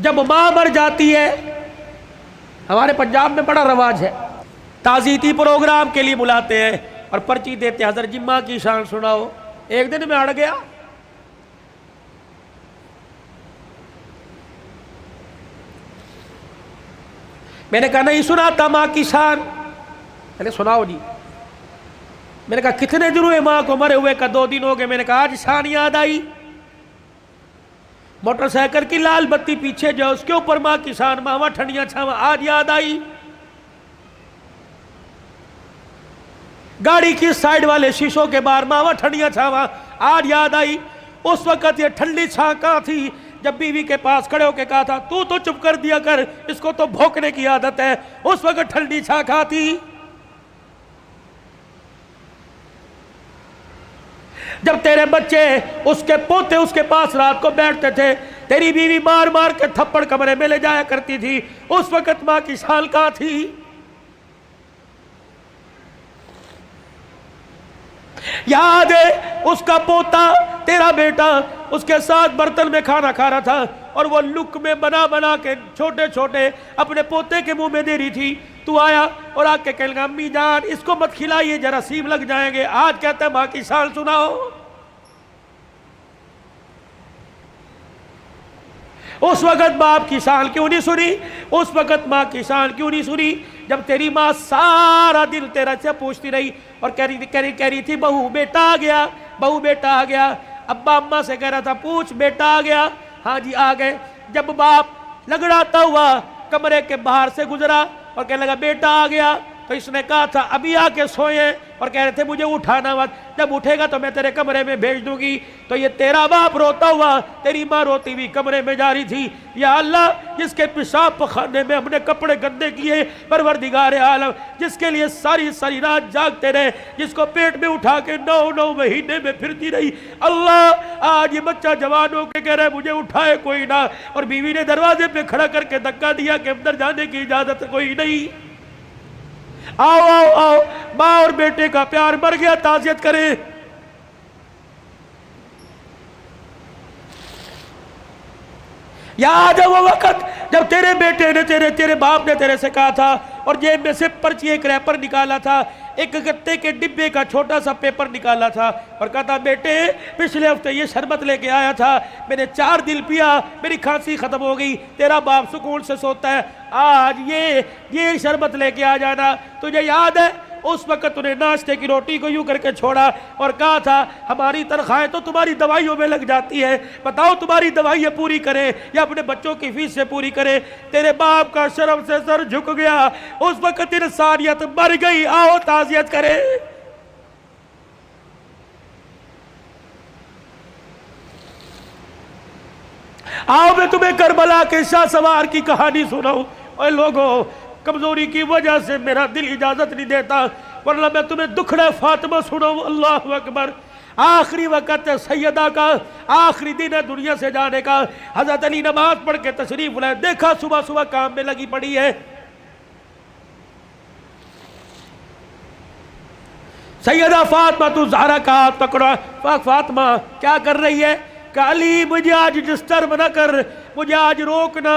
جب ماں مر جاتی ہے، ہمارے پنجاب میں بڑا رواج ہے، تعزیتی پروگرام کے لیے بلاتے ہیں اور پرچی دیتے ہیں، حضرت جی ماں کی شان سناؤ۔ ایک دن میں اڑ گیا، میں نے کہا نہیں سناتا ماں کی شان، میں نے سناؤ جی۔ میں نے کہا کتنے دن ہوئے ماں کو مرے ہوئے؟ کا 2 دن ہو گئے۔ میں نے کہا آج شان یاد آئی، موٹر سائیکل کی لال بتی پیچھے جو اس کے اوپر ماں کی شان، ماں ٹھنڈیاں چھاواں، آج یاد آئی۔ گاڑی کی سائیڈ والے شیشوں کے باہر ماں ٹھنڈیاں چھاواں، آج یاد آئی۔ اس وقت یہ ٹھنڈی چھاں کہاں تھی جب بیوی کے پاس کھڑے ہو کے کہا تھا تو چپ کر دیا کر، اس کو تو بھونکنے کی عادت ہے، اس وقت ٹھنڈی چھاں کہاں تھی؟ جب تیرے بچے اس کے پوتے اس کے پاس رات کو بیٹھتے تھے، تیری بیوی مار مار کے تھپڑ کمرے میں لے جایا کرتی تھی، اس وقت ماں کی شان کہاں تھی؟ یاد ہے اس کا پوتا تیرا بیٹا اس کے ساتھ برتن میں کھانا کھا رہا تھا اور وہ لک میں بنا بنا کے چھوٹے چھوٹے اپنے پوتے کے منہ میں دے رہی تھی، تو آیا اور آ کے کہنے لگا امی جان اس کو مت کھلائیے جراثیم لگ جائیں گے۔ آج کہتا ہے ماں کی شان سناؤ۔ اس وقت باپ کی شان کیوں نہیں سنی؟ اس وقت ماں کی شان کیوں نہیں سنی؟ جب تیری ماں سارا دن تیرا سے پوچھتی رہی اور کہہ رہی تھی بہو بیٹا آ گیا، بہو بیٹا آ گیا، ابا اماں سے کہہ رہا تھا پوچھ بیٹا آ گیا، ہاں جی آ گئے۔ جب باپ لگڑاتا ہوا کمرے کے باہر سے گزرا اور کہنے لگا بیٹا آ گیا، تو اس نے کہا تھا ابھی آ کے سوئے اور کہہ رہے تھے مجھے اٹھانا مت، جب اٹھے گا تو میں تیرے کمرے میں بھیج دوں گی۔ تو یہ تیرا باپ روتا ہوا تیری ماں روتی ہوئی کمرے میں جا رہی تھی، یا اللہ جس کے پیشاب پخانے میں ہم نے کپڑے گندے کیے، پروردگار عالم جس کے لیے ساری ساری رات جاگتے رہے، جس کو پیٹ میں اٹھا کے 9 مہینے میں پھرتی رہی، اللہ آج یہ بچہ جوان ہو کے کہہ رہا ہے مجھے اٹھائے کوئی نہ، اور بیوی نے دروازے پہ کھڑا کر کے دھکا دیا کہ اندر جانے کی اجازت کوئی نہیں۔ آؤ آؤ آؤ، ماں اور بیٹے کا پیار مر گیا، تعزیت کریں۔ یاد ہے وہ وقت جب تیرے بیٹے نے تیرے باپ نے تیرے سے کہا تھا اور جیب میں سے پرچی ایک ریپر نکالا تھا، ایک گتے کے ڈبے کا چھوٹا سا پیپر نکالا تھا اور کہا تھا بیٹے پچھلے ہفتے یہ شربت لے کے آیا تھا، میں نے 4 دن پیا، میری کھانسی ختم ہو گئی، تیرا باپ سکون سے سوتا ہے، آج یہ شربت لے کے آ جانا۔ تجھے یاد ہے اس وقت انہیں ناشتے کی روٹی کو یوں کر کے چھوڑا اور کہا تھا ہماری تنخواہیں تو تمہاری دوائیوں میں لگ جاتی ہے، بتاؤ تمہاری دوائیاں پوری کریں یا اپنے بچوں کی فیس سے پوری کریں۔ تیرے باپ کا شرم سے سر جھک گیا، اس وقت انسانیت مر گئی، آؤ تعزیت کریں۔ آؤ میں تمہیں کربلا کے شاہ سوار کی کہانی سناؤں۔ اے لوگوں کمزوری کی وجہ سے میرا دل اجازت نہیں دیتا، ورنہ میں تمہیں دکھڑا فاطمہ سناؤں۔ اللہ اکبر۔ آخری وقت سیدہ کا، آخری دن ہے دنیا سے جانے کا، حضرت علی نماز پڑھ کے تشریف لائے، دیکھا صبح صبح کام میں لگی پڑی ہے۔ سیدہ فاطمہ تو زہرا کا ہاتھ پکڑا، فاطمہ کیا کر رہی ہے؟ کہ علی مجھے آج ڈسٹرب نہ کر، مجھے آج روکنا،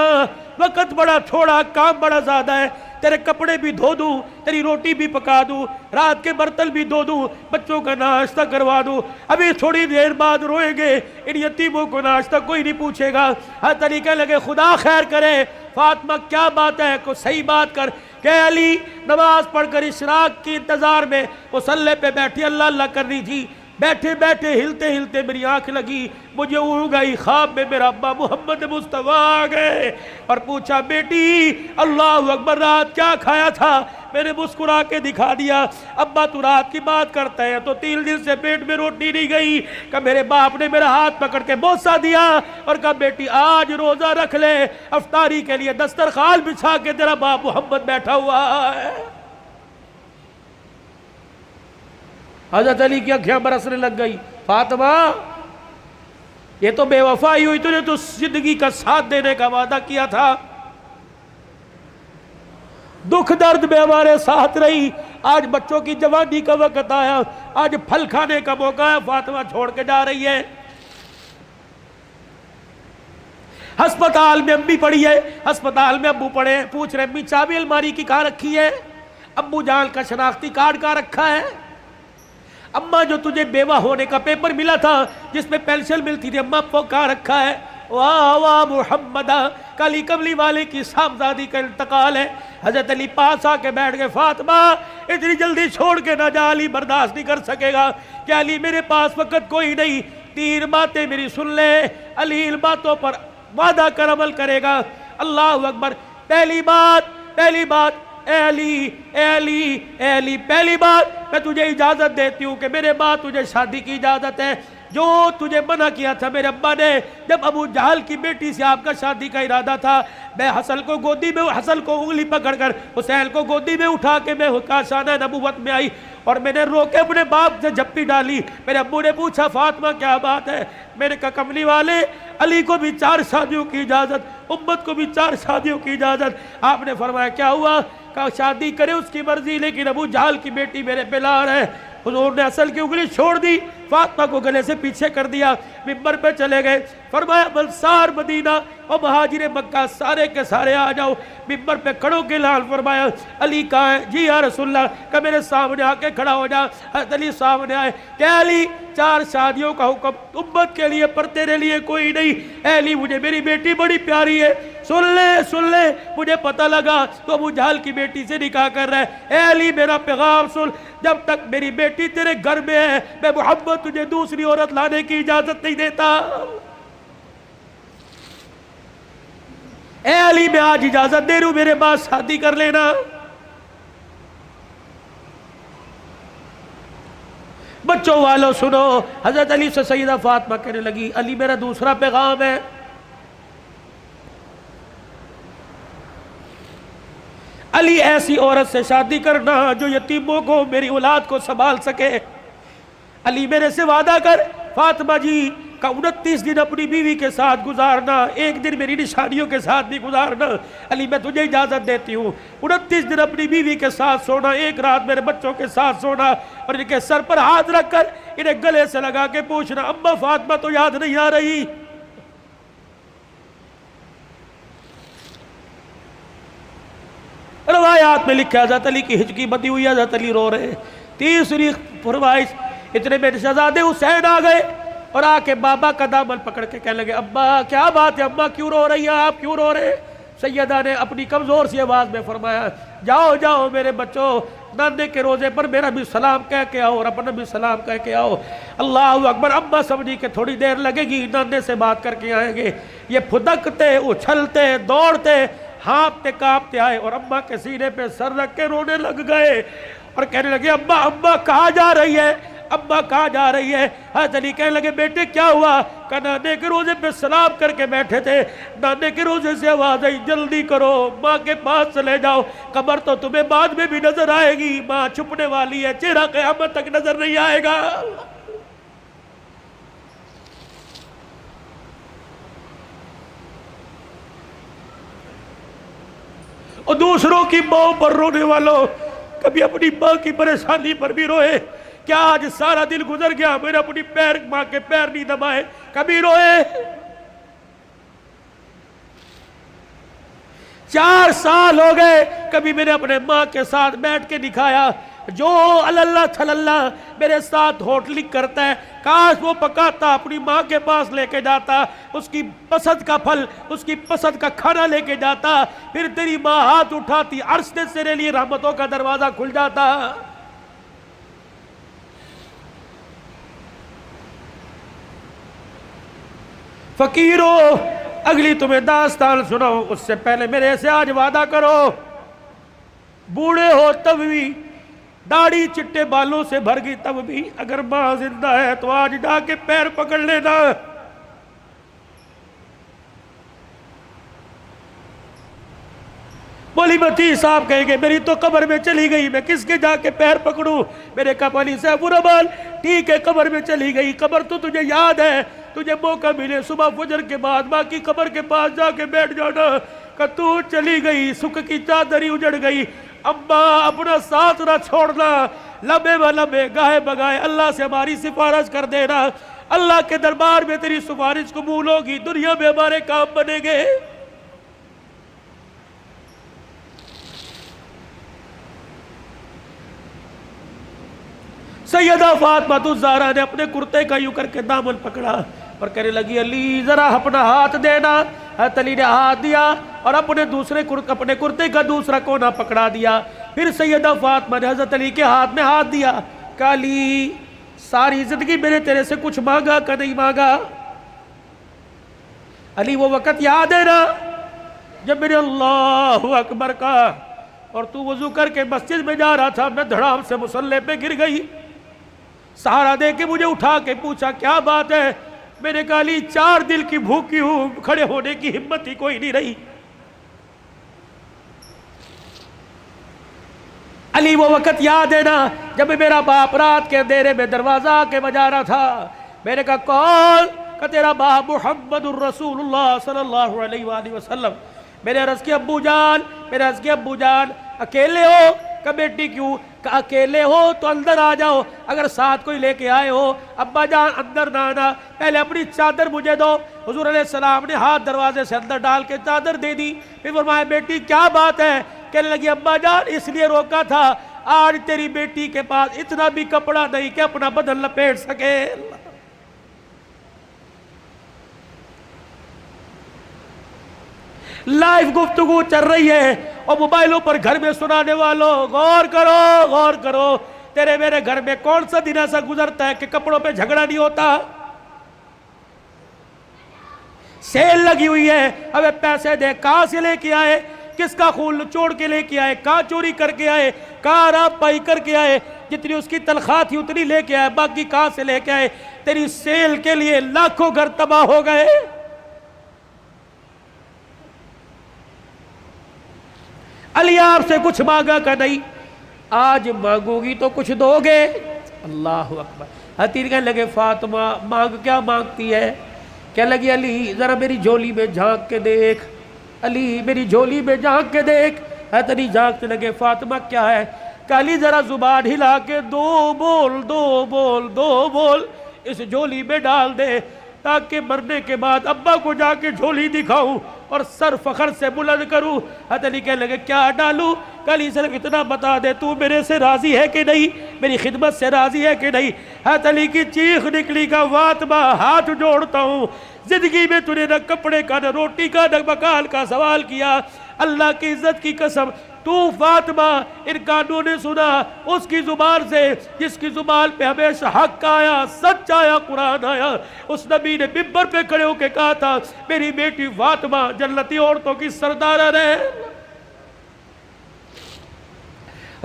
وقت بڑا تھوڑا، کام بڑا زیادہ ہے، تیرے کپڑے بھی دھو دوں، تیری روٹی بھی پکا دوں، رات کے برتن بھی دھو دوں، بچوں کا ناشتہ کروا دوں، ابھی تھوڑی دیر بعد روئیں گے، ان یتیموں کو ناشتہ کوئی نہیں پوچھے گا۔ ہر طریقے لگے خدا خیر کرے۔ فاطمہ کیا بات ہے، کوئی صحیح بات کر۔ کہ علی نماز پڑھ کر اشراق کی انتظار میں مصلی پہ بیٹھی اللہ اللہ کر رہی تھی، بیٹھے بیٹھے ہلتے ہلتے میری آنکھ لگی، مجھے اڑ گئی، خواب میں میرا ابا محمد مصطفیٰ آ گئے اور پوچھا بیٹی اللہ اکبر رات کیا کھایا تھا؟ میں نے مسکرا کے دکھا دیا، ابا تو رات کی بات کرتا ہے تو 3 دن سے پیٹ میں روٹی نہیں گئی۔ کہ میرے باپ نے میرا ہاتھ پکڑ کے بوسہ دیا اور کہا بیٹی آج روزہ رکھ لے، افطاری کے لیے دسترخوان بچھا کے تیرا باپ محمد بیٹھا ہوا ہے۔ حضرت علی کی آنکھیں برسنے لگ گئی، فاطمہ یہ تو بے وفائی ہوئی، تجھے تو زندگی کا ساتھ دینے کا وعدہ کیا تھا، دکھ درد میں ہمارے ساتھ رہی، آج بچوں کی جوانی کا وقت آیا، آج پھل کھانے کا موقع ہے، فاطمہ چھوڑ کے جا رہی ہے۔ ہسپتال میں امی پڑی ہے، ہسپتال میں ابو پڑے، پوچھ رہے امی چابی الماری کی کہاں رکھی ہے؟ ابو جان کا شناختی کارڈ کہاں رکھا ہے؟ اماں جو تجھے بیوہ ہونے کا پیپر ملا تھا جس میں پینشن ملتی تھی، اماں وہ کہاں رکھا ہے؟ واہ واہ محمدہ، کالی کملی والے کی صاحبزادی کا انتقال ہے۔ حضرت علی پاس آ کے بیٹھ گئے، فاطمہ اتنی جلدی چھوڑ کے نہ جا، علی برداشت نہیں کر سکے گا کہ علی میرے پاس وقت کوئی نہیں، 3 باتیں میری سن لے، علی ان باتوں پر وعدہ کر عمل کرے گا۔ اللہ اکبر۔ پہلی بات اے علی، پہلی بات میں تجھے اجازت دیتی ہوں کہ میرے بعد تجھے شادی کی اجازت ہے۔ جو تجھے منع کیا تھا میرے ابا نے جب ابو جہل کی بیٹی سے آپ کا شادی کا ارادہ تھا، میں حسن کو انگلی پکڑ کر حسین کو گودی میں اٹھا کے میں کاشانہ نبوت میں آئی اور میں نے رو کے اپنے باپ سے جھپی ڈالی۔ میرے ابو نے پوچھا فاطمہ کیا بات ہے؟ میں نے کہا کملی والے، علی کو بھی 4 شادیوں کی اجازت، امت کو بھی 4 شادیوں کی اجازت۔ آپ نے فرمایا کیا ہوا؟ کہا شادی کرے اس کی مرضی، لیکن ابو جہل کی بیٹی میرے پہ لار ہے۔ حضور نے اصل کی انگلی چھوڑ دی، فاطمہ کو گلے سے پیچھے کر دیا، منبر پہ چلے گئے۔ فرمایا انصار مدینہ اور مہاجر مکہ سارے کے سارے آ جاؤ۔ منبر پہ کھڑوں کے لال فرمایا علی کہاں ہے؟ جی یا رسول اللہ، کہ میرے سامنے آ کے کھڑا ہو جا۔ حضرت علی سامنے آئے کہ علی 4 شادیوں کا حکم امت کے لیے پر تیرے لیے کوئی نہیں۔ اے علی مجھے میری بیٹی بڑی پیاری ہے، سن لے مجھے پتہ لگا تو ابو جہل کی بیٹی سے نکاح کر رہا ہے۔ اے علی میرا پیغام سن، جب تک میری بیٹی تیرے گھر میں ہے میں محمد تجھے دوسری عورت لانے کی اجازت نہیں دیتا۔ اے علی میں آج اجازت دے رہا ہوں، میرے بعد شادی کر لینا۔ بچوں والوں سنو، حضرت علی سے سیدہ فاطمہ کہنے لگی علی میرا دوسرا پیغام ہے، علی ایسی عورت سے شادی کرنا جو یتیموں کو میری اولاد کو سنبھال سکے۔ علی میرے سے وعدہ کر فاطمہ جی کا 29 دن اپنی بیوی کے ساتھ گزارنا، 1 دن میری نشانیوں کے ساتھ بھی گزارنا۔ علی میں تجھے اجازت دیتی ہوں، 29 دن اپنی بیوی کے ساتھ سونا، 1 رات میرے بچوں کے ساتھ سونا، اور ان کے سر پر ہاتھ رکھ کر انہیں گلے سے لگا کے پوچھنا اما فاطمہ تو یاد نہیں آ رہی؟ روایات میں لکھا حضرت علی کی ہچکی بندی ہوئی، حضرت علی رو رہے۔ تیسری فرمائش، اتنے میں شہزادے حسین آ گئے اور آ کے بابا کا دامن پکڑ کے کہنے لگے ابا کیا بات ہے، ابا کیوں رو رہی ہیں آپ، کیوں رو رہے؟ سیدہ نے اپنی کمزور سی آواز میں فرمایا جاؤ میرے بچوں، نانے کے روزے پر میرا بھی سلام کہہ کے آؤ اور اپنا بھی سلام کہہ کے آؤ۔ اللہ اکبر۔ ابا سمجھی کہ تھوڑی دیر لگے گی، نانے سے بات کر کے آئیں گے۔ یہ پھدکتے اچھلتے دوڑتے ہانپتے کانپتے آئے اور اماں کے سینے پہ سر رکھ کے رونے لگ گئے اور کہنے لگے ابا کہاں جا رہی ہے، ابا کہاں جا رہی ہے؟ حضرت علی کہنے لگے بیٹے کیا ہوا؟ کہ نانے کے روزے پہ سلام کر کے بیٹھے تھے، نانے کے روزے سے آواز آئی جلدی کرو ماں کے پاس چلے جاؤ، قبر تو تمہیں بعد میں بھی نظر آئے گی، ماں چھپنے والی ہے، چہرہ قیامت تک نظر نہیں آئے گا۔ اور دوسروں کی ماں پر رونے والوں، کبھی اپنی ماں کی پریشانی پر بھی روئے۔ کیا آج سارا دن گزر گیا میرے اپنی ماں کے پیر نہیں دبائے، کبھی روئے؟ 4 سال ہو گئے کبھی میں نے اپنے ماں کے ساتھ بیٹھ کے دکھایا، جو اللہ تھلاللہ میرے ساتھ ہوٹلنگ کرتا ہے کاش وہ پکاتا اپنی ماں کے پاس لے کے جاتا، اس کی پسند کا پھل، اس کی پسند کا کھانا لے کے جاتا، پھر تیری ماں ہاتھ اٹھاتی، عرش سے تیرے لیے رحمتوں کا دروازہ کھل جاتا۔ فقیرو اگلی تمہیں داستان سناؤ اس سے پہلے میرے سے آج وعدہ کرو، بوڑھے ہو تب بھی، داڑھی چٹے بالوں سے بھر گئی تب بھی، اگر ماں زندہ ہے تو آج جا کے پیر پکڑ لینا۔ مولی متی صاحب کہیں گے میری تو قبر میں چلی گئی، میں کس کے جا کے پیر پکڑوں؟ میرے کہا مولی صاحب الرحمن ٹھیک ہے قبر میں چلی گئی، قبر تو تجھے یاد ہے، تجھے موقع ملے صبح فجر کے بعد ماں کی قبر کے پاس جا کے بیٹھ جانا، کہ تو چلی گئی، سکھ کی چادری اجڑ گئی، اماں اپنا ساتھ نہ چھوڑنا، لمبے و لمبے گاہے بگائے اللہ سے ہماری سفارش کر دینا، اللہ کے دربار میں تیری سفارش قبول ہوگی، دنیا میں ہمارے کام بنے گے۔ سیدہ فاطمہ الزہرا نے اپنے کرتے کا یوں کر کے دامن پکڑا اور کہنے لگی علی ذرا اپنا ہاتھ دینا۔ حضرت علی نے ہاتھ دیا اور اپنے کرتے کا دوسرا کونا پکڑا دیا۔ پھر سیدہ فاطمہ نے حضرت علی کے ہاتھ میں ہاتھ دیا، کہا علی ساری زندگی میں نے تیرے سے کچھ مانگا کہ نہیں مانگا؟ علی وہ وقت یاد ہے نا جب میں نے اللہ اکبر کہا اور تو وضو کر کے مسجد میں جا رہا تھا، میں دھڑام سے مصلی پہ گر گئی، سہارا دے کے مجھے اٹھا کے پوچھا کیا بات ہے؟ میں نے کہا علی 4 دل کی بھوکی ہوں، کھڑے ہونے کی ہمت ہی کوئی نہیں رہی۔ علی وہ وقت یاد ہے نا جب میرا باپ رات کے اندھیرے میں دروازہ کے بجا رہا تھا، میں نے کہا کون؟ کہ تیرا باپ محمد الرسول اللہ صلی اللہ علیہ وآلہ وسلم۔ میں نے عرض کیا ابو جان اکیلے ہو؟ کہ بیٹی کیوں؟ کہ اکیلے ہو تو اندر آ جاؤ، اگر ساتھ کوئی لے کے آئے ہو ابا جان اندر نہ آنا، پہلے اپنی چادر مجھے دو۔ حضور علیہ السلام نے ہاتھ دروازے سے اندر ڈال کے چادر دے دی، پھر فرمایا بیٹی کیا بات ہے؟ کہنے لگی ابا جان اس لیے روکا تھا، آج تیری بیٹی کے پاس اتنا بھی کپڑا نہیں کہ اپنا بدن لپیٹ سکے۔ لائیو گفتگو چل رہی ہے اور موبائلوں پر گھر میں سنانے والوں غور کرو، تیرے میرے گھر میں کون سا دن ایسا گزرتا ہے کہ کپڑوں پہ جھگڑا نہیں ہوتا؟ سیل لگی ہوئی ہے، ابے پیسے دے، کہاں سے لے کے آئے؟ کس کا خون چوڑ کے لے کے آئے؟ کہاں چوری کر کے آئے؟ کہاں راب پائی کر کے آئے؟ جتنی اس کی تنخواہ تھی اتنی لے کے آئے، باقی کہاں سے لے کے آئے؟ تیری سیل کے لیے لاکھوں گھر تباہ ہو گئے۔ علی آپ سے کچھ مانگا کہ نہیں؟ آج مانگو گی تو کچھ دو گے؟ اللہ اکبر۔ حتیر کہنے لگے فاطمہ مانگ کیا مانگتی ہے؟ کہنے لگی علی ذرا میری جھولی میں جھانک کے دیکھ، علی میری جھولی میں جھانک کے دیکھ۔ حضرت علی جھانکنے لگے فاطمہ کیا ہے؟ کہ علی ذرا زبان ہلا کے دو بول اس جھولی میں ڈال دے تاکہ مرنے کے بعد ابا کو جا کے جھولی دکھاؤں اور سر فخر سے بلند کروں۔ حضرت علی کہنے لگے کیا ڈالوں؟ کہ علی صرف اتنا بتا دے تو میرے سے راضی ہے کہ نہیں، میری خدمت سے راضی ہے کہ نہیں؟ حضرت علی کی چیخ نکلی کا فاطمہ ہاتھ جوڑتا ہوں، زندگی میں تُو نے نہ کپڑے کا نہ روٹی کا نہ مکان کا سوال کیا، اللہ کی عزت کی قسم تو فاطمہ ان کانوں نے سنا اس کی زبان سے جس کی زبان پہ ہمیشہ حق آیا، سچ آیا، قرآن آیا۔ اس نبی نے ممبر پہ کھڑے ہو کے کہا تھا میری بیٹی فاطمہ جنتی عورتوں کی سردارہ رہے۔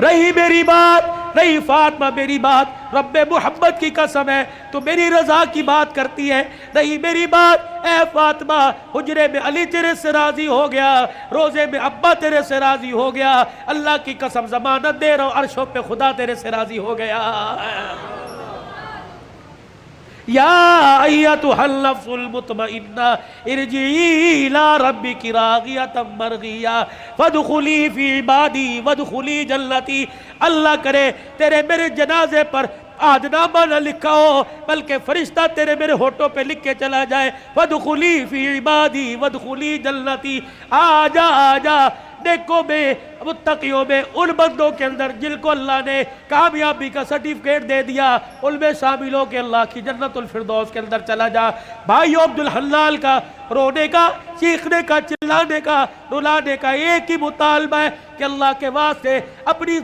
رہی میری بات، رہی فاطمہ میری بات، رب محمد کی قسم ہے تو میری رضا کی بات کرتی ہے، رہی میری بات اے فاطمہ حجرے میں علی تیرے سے راضی ہو گیا، روزے میں ابا تیرے سے راضی ہو گیا، اللہ کی قسم ضمانت دے رہا ہوں عرشوں پہ خدا تیرے سے راضی ہو گیا۔ یا ایتھا النفس المطمئنہ ارجعی الی ربک راضیۃ مرضیہ فادخلی فی عبادی وادخلی جنتی۔ اللہ کرے تیرے میرے جنازے پر آدنامہ نہ لکھا ہو بلکہ فرشتہ تیرے میرے ہوٹوں پہ لکھ کے چلا جائے وادخلی فی عبادی وادخلی جنتی۔ آجا آجا نیکوں میں متقیوں میں ان بندوں کے اندر جن کو اللہ نے کامیابی کا سرٹیفکیٹ دے دیا ان میں شامل ہو کے اللہ کی جنت الفردوس کے اندر چلا جا۔ بھائیو عبدالحلال کا رونے کا، چیخنے کا، چلانے کا، رلانے کا ایک ہی مطالبہ ہے کہ اللہ کے واسطے اپنی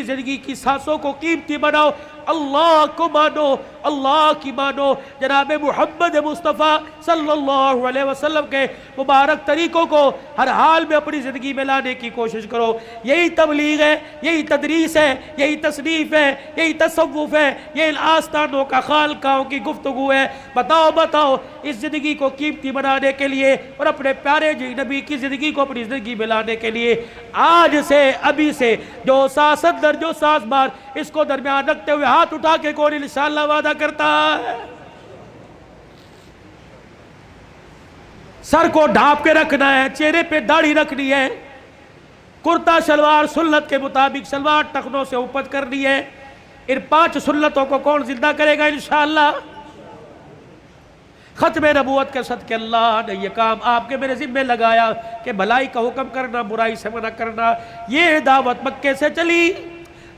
زندگی کی سانسوں کو قیمتی بناؤ، اللہ کو مانو، اللہ کی مانو، جناب محمد مصطفیٰ صلی اللہ علیہ وسلم کے مبارک طریقوں کو ہر حال میں اپنی زندگی میں لانے کی کوشش کرو۔ یہی تبلیغ ہے، یہی تدریس ہے، یہی تصنیف ہے، یہی تصوف ہے، یہ آستانوں کا خالقاہوں کی گفتگو ہے۔ بتاؤ اس زندگی کو قیمتی بنانے کے لیے اور اپنے پیارے نبی کی زندگی کو اپنی زندگی میں لانے کے لیے آج سے ابھی سے جو ساس اندر جو ساس بار اس کو درمیان رکھتے ہوئے ہاتھ اٹھا کے کون انشاءاللہ وعدہ کرتا ہے؟ سر کو ڈھانپ کے رکھنا ہے، چہرے پہ داڑھی رکھنی ہے، کرتا شلوار سنت کے مطابق شلوار ٹخنوں سے اوپر کرنی ہے۔ ان 5 سنتوں کو کون زندہ کرے گا انشاءاللہ؟ ختم نبوت کے صدقے اللہ نے یہ کام آپ کے میرے ذمہ لگایا کہ بھلائی کا حکم کرنا، برائی سے منع کرنا۔ یہ دعوت مکے سے چلی،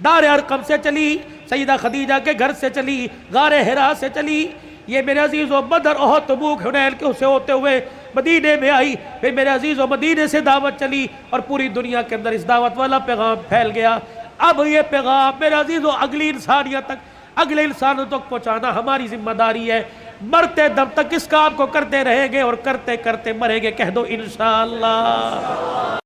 دار ارقم سے چلی، سیدہ خدیجہ کے گھر سے چلی، غار حرا سے چلی، یہ میرے عزیزو بدر، احد، تبوک، حنین کے سے ہوتے ہوئے مدینے میں آئی، پھر میرے عزیزو مدینے سے دعوت چلی اور پوری دنیا کے اندر اس دعوت والا پیغام پھیل گیا۔ اب یہ پیغام میرے عزیزو اگلی انسانیت تک، اگلے انسانوں تک پہنچانا ہماری ذمہ داری ہے۔ مرتے دم تک اس کام کو کرتے رہیں گے اور کرتے کرتے مریں گے۔ کہہ دو انشاءاللہ۔